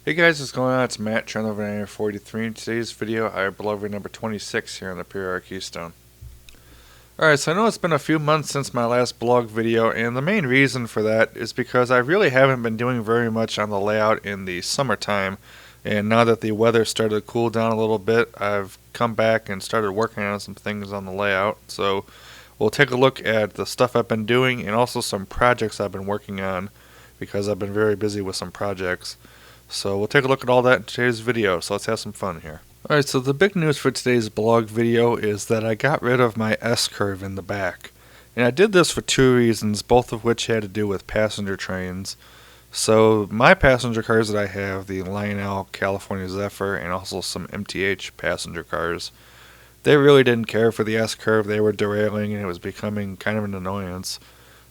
Hey guys, what's going on? It's Matt, channel over 943. In today's video, I have blog number 26 here on the PRR Keystone. Alright, so I know it's been a few months since my last blog video, and the main reason for that is because I really haven't been doing very much on the layout in the summertime, and now that the weather started to cool down a little bit, I've come back and started working on some things on the layout. So we'll take a look at the stuff I've been doing and also some projects I've been working on, because I've been very busy with some projects. So we'll take a look at all that in today's video, so let's have some fun here. Alright, so the big news for today's blog video is that I got rid of my S-curve in the back. And I did this for two reasons, both of which had to do with passenger trains. So my passenger cars that I have, the Lionel, California Zephyr, and also some MTH passenger cars, they really didn't care for the S-curve. They were derailing and it was becoming kind of an annoyance.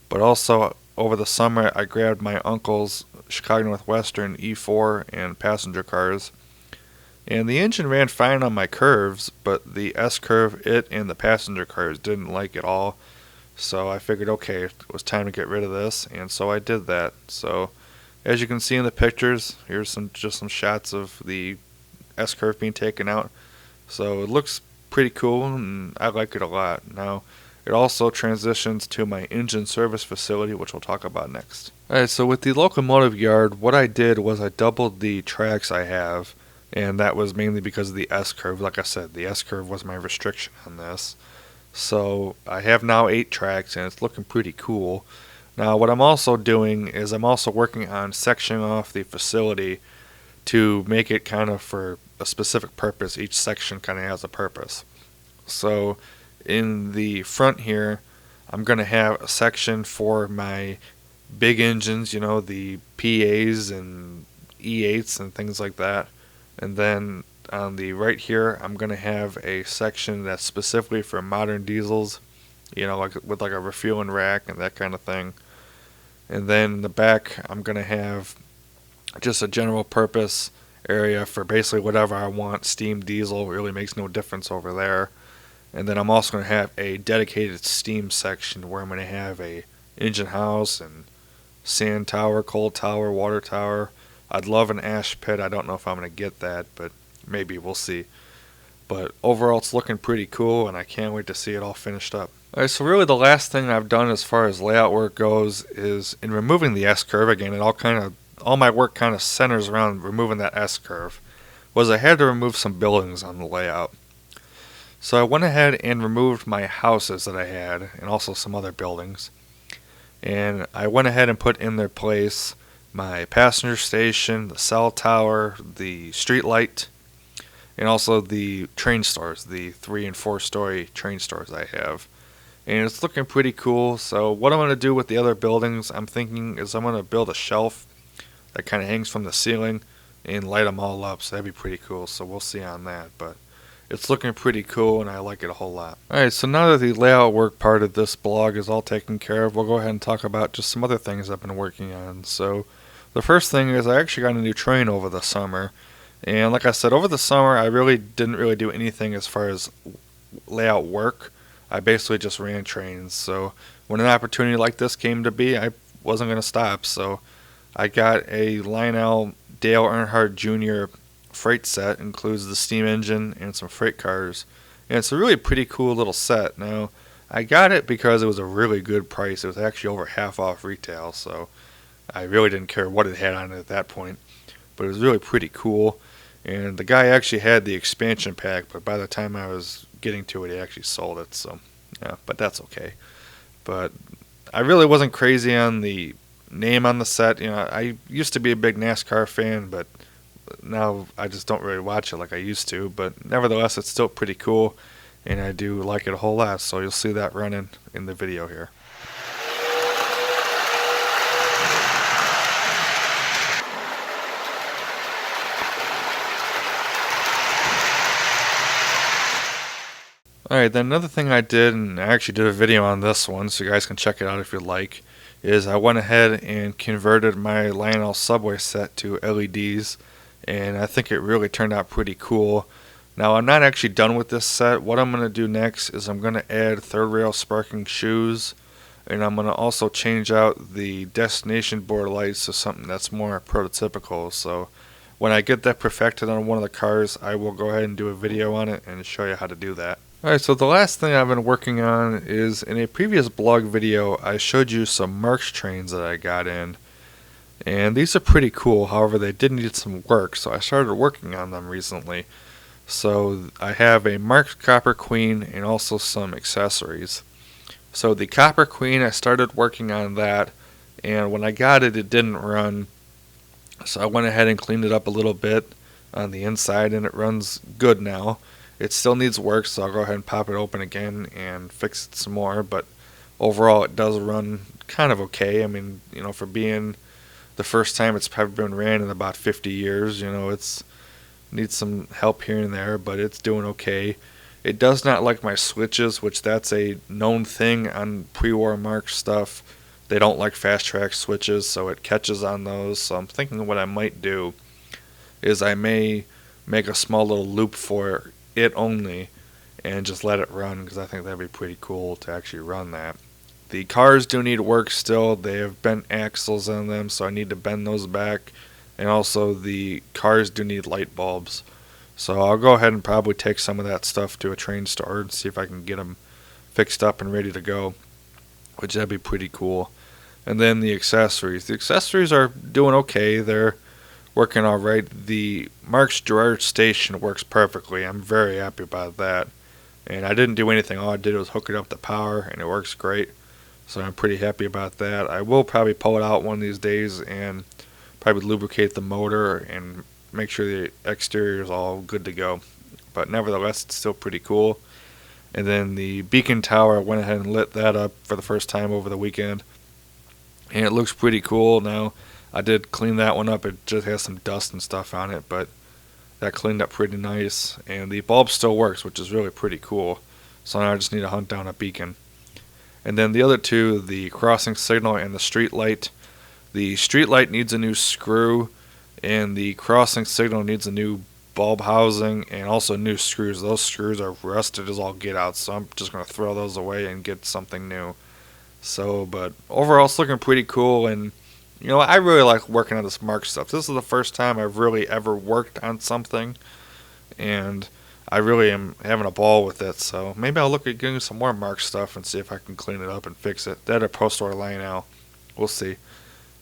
But also, over the summer, I grabbed my uncle's Chicago Northwestern E4 and passenger cars, and the engine ran fine on my curves, but the S-curve, it and the passenger cars didn't like at all. So I figured, okay, it was time to get rid of this, and so I did that. So as you can see in the pictures, here's just some shots of the S-curve being taken out. So it looks pretty cool, and I like it a lot. Now, it also transitions to my engine service facility, which we'll talk about next. Alright, so with the locomotive yard, what I did was I doubled the tracks I have, and that was mainly because of the S-curve. Like I said, the S-curve was my restriction on this. So I have now 8 tracks, and it's looking pretty cool. Now what I'm also doing is I'm also working on sectioning off the facility to make it kind of for a specific purpose. Each section kind of has a purpose. So in the front here, I'm going to have a section for my big engines, you know, the PAs and E8s and things like that. And then on the right here, I'm going to have a section that's specifically for modern diesels, you know, like with like a refueling rack and that kind of thing. And then in the back, I'm going to have just a general purpose area for basically whatever I want. Steam, diesel, really makes no difference over there. And then I'm also going to have a dedicated steam section where I'm going to have a engine house and sand tower, cold tower, water tower. I'd love an ash pit. I don't know if I'm going to get that, but maybe we'll see. But overall, it's looking pretty cool, and I can't wait to see it all finished up. Alright, so really the last thing I've done as far as layout work goes is in removing the S-curve. Again, all my work kind of centers around removing that S-curve. Was I had to remove some buildings on the layout. So I went ahead and removed my houses that I had, and also some other buildings. And I went ahead and put in their place my passenger station, the cell tower, the street light, and also the train stores, the 3 and 4 story train stores I have. And it's looking pretty cool. So what I'm going to do with the other buildings, I'm thinking, is I'm going to build a shelf that kind of hangs from the ceiling and light them all up. So that'd be pretty cool. So we'll see on that. But it's looking pretty cool, and I like it a whole lot. Alright, so now that the layout work part of this blog is all taken care of, we'll go ahead and talk about just some other things I've been working on. So the first thing is I actually got a new train over the summer. And like I said, over the summer I didn't really do anything as far as layout work. I basically just ran trains. So when an opportunity like this came to be, I wasn't going to stop. So I got a Lionel Dale Earnhardt Jr. freight set. Includes the steam engine and some freight cars, and it's a really pretty cool little set. Now I got it because it was a really good price. It was actually over half off retail, so I really didn't care what it had on it at that point, but it was really pretty cool. And the guy actually had the expansion pack, but by the time I was getting to it, he actually sold it, so yeah, but that's okay. But I really wasn't crazy on the name on the set. You know, I used to be a big NASCAR fan, but now I just don't really watch it like I used to. But nevertheless, it's still pretty cool, and I do like it a whole lot. So you'll see that running in the video here. Alright, then another thing I did, and I actually did a video on this one, so you guys can check it out if you'd like, is I went ahead and converted my Lionel subway set to LEDs, and I think it really turned out pretty cool. Now, I'm not actually done with this set. What I'm going to do next is I'm going to add third rail sparking shoes, and I'm going to also change out the destination board lights to something that's more prototypical. So when I get that perfected on one of the cars, I will go ahead and do a video on it and show you how to do that. Alright, so the last thing I've been working on is, in a previous blog video, I showed you some Marx trains that I got in. And these are pretty cool, however they did need some work, so I started working on them recently. So I have a Marx Copper Queen and also some accessories. So the Copper Queen, I started working on that, and when I got it, it didn't run. So I went ahead and cleaned it up a little bit on the inside, and it runs good now. It still needs work, so I'll go ahead and pop it open again and fix it some more, but overall it does run kind of okay. I mean, for being the first time it's probably been ran in about 50 years, it's needs some help here and there, but it's doing okay. It does not like my switches, which that's a known thing on pre-war Marx stuff. They don't like fast track switches, so it catches on those. So I'm thinking what I might do is I may make a small little loop for it only and just let it run, because I think that'd be pretty cool to actually run that. The cars do need work still. They have bent axles on them, so I need to bend those back. And also the cars do need light bulbs. So I'll go ahead and probably take some of that stuff to a train store and see if I can get them fixed up and ready to go, which that'd be pretty cool. And then the accessories. The accessories are doing okay. They're working all right. The Marx Gerard station works perfectly. I'm very happy about that. And I didn't do anything. All I did was hook it up to power, and it works great. So I'm pretty happy about that. I will probably pull it out one of these days and probably lubricate the motor and make sure the exterior is all good to go. But nevertheless, it's still pretty cool. And then the beacon tower, I went ahead and lit that up for the first time over the weekend. And it looks pretty cool now. I did clean that one up. It just has some dust and stuff on it, but that cleaned up pretty nice. And the bulb still works, which is really pretty cool. So now I just need to hunt down a beacon. And then the other two, the crossing signal and the street light. The street light needs a new screw, and the crossing signal needs a new bulb housing and also new screws. Those screws are rusted as all get out, so I'm just going to throw those away and get something new. So, but overall it's looking pretty cool, and I really like working on this Marx stuff. This is the first time I've really ever worked on something, and I really am having a ball with it. So maybe I'll look at getting some more Marx stuff and see if I can clean it up and fix it. That at Pro Store laying out. We'll see.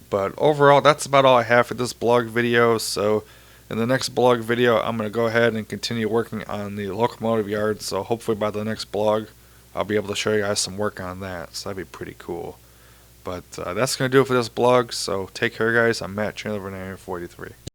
But overall, that's about all I have for this blog video. So in the next blog video, I'm going to go ahead and continue working on the locomotive yard. So hopefully by the next blog, I'll be able to show you guys some work on that. So that'd be pretty cool. But that's going to do it for this blog. So take care, guys. I'm Matt Chandler, 943.